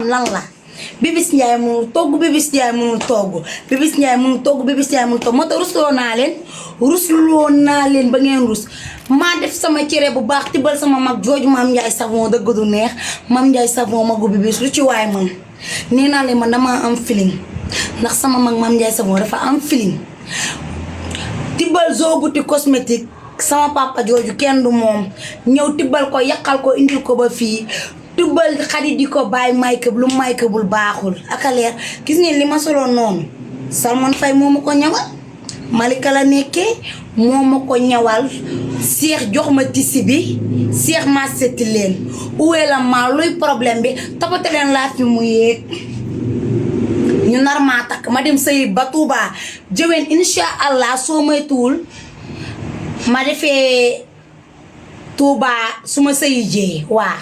lan la Bibis Ndiaye mënul togg Bibis Ndiaye mënul togg Bibis Ndiaye mënul togg Bibis Ndiaye mënul togg moo tax rusloo naa leen ba ngeen rus maa def sama cere bu baax tibal sama mag jooju Mame Ndiaye Savon dëgg du neex Mame Ndiaye Savon magu Bibis lu ci waay man nee naa leen man dama am feeling ndax sama mag Mame Ndiaye Savon dafa am feeling tibal Zo Boutique cosmétique sama papa jooju kenn du moom ñëw tibal ko yàqal ko indil ko ba fii tibal xarit di ko bàyyi make-up lu make-upul baaxul ak a leer gis ngeen li ma soloon noonu Salmon Faye moo ma ko ñawal Malika la nekkee moo ma ko ñawal Cheikh jox ma tissu bi Cheikh ma setti leen uwee la maa luy problème bi toppate leen laa fi mu yéeg ñu nar maa takk ma dem sëy ba Touba jëween insha allah soo moytuwul ma defee Touba su ma sëyi jee waa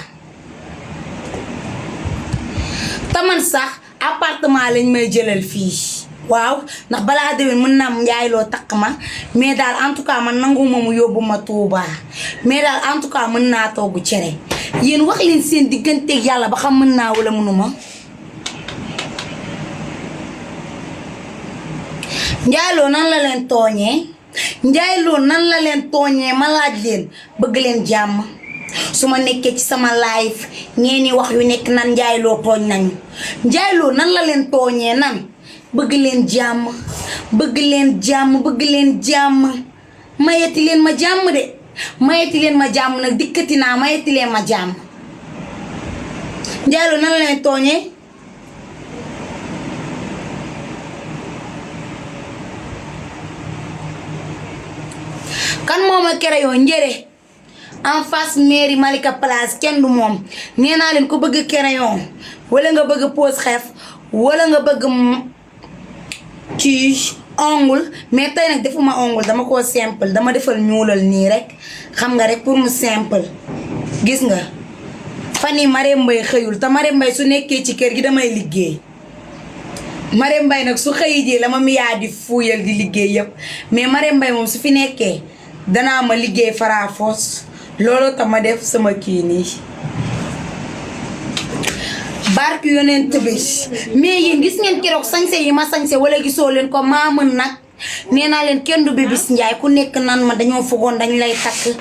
taman sax appartement lañ may jëlal fii waaw ndax balaa déwén mën naa Ndiaye Lo takk ma mais daal en tout cas man nanguma mu yóbbu ma Touba mais daal en tout cas mën naa togg cere yéen wax leen seen digganteeg yàlla ba xam mën naa wala mënuma Ndiaye Lo nan la leen tooñee Ndiaye Lo nan la leen tooñee ma laaj leen bëgg leen jàmm su ma nekkee ci sama live ñeeni wax yu nekk nan Ndiaye Lo tooñ nañu Ndiaye Lo nan la leen tooñee nan bëgg leen jàmm bëgg leen jàmm bëgg leen jàmm mayeti leen ma jàmm de mayeti leen ma jàmm nag dikkati naa mayeti leen ma jàmm Ndiaye Lo nan la leen tooñee kan moo ma crayon njëre en face mairie Malika Place kenn du moom nee naa leen ko bëgg crayon wala nga bëgg pose xef wala nga bëgg ci ongle mais tey nag defuma ongle dama koo simple dama defal ñuulal nii rek xam nga rek pour mu simple gis nga fan yi Marème Mbaye xëyul te Marème Mbaye su nekkee ci kër gi damay liggéey Marème Mbaye nag su xëyi jee la ma miyaa di fuuyal di liggéey yëpp mais Marème Mbaye moom su fi nekkee danaa ma liggéey faraafos loolu tax ma def sama kii nii barki yonent bi mais yéen gis ngeen keroog sañse yi ma sañse wala gisoo leen ko maa mën nag nee naa leen kenn du Bibis Ndiaye ku nekk nan ma dañoo fogoon dañ lay takk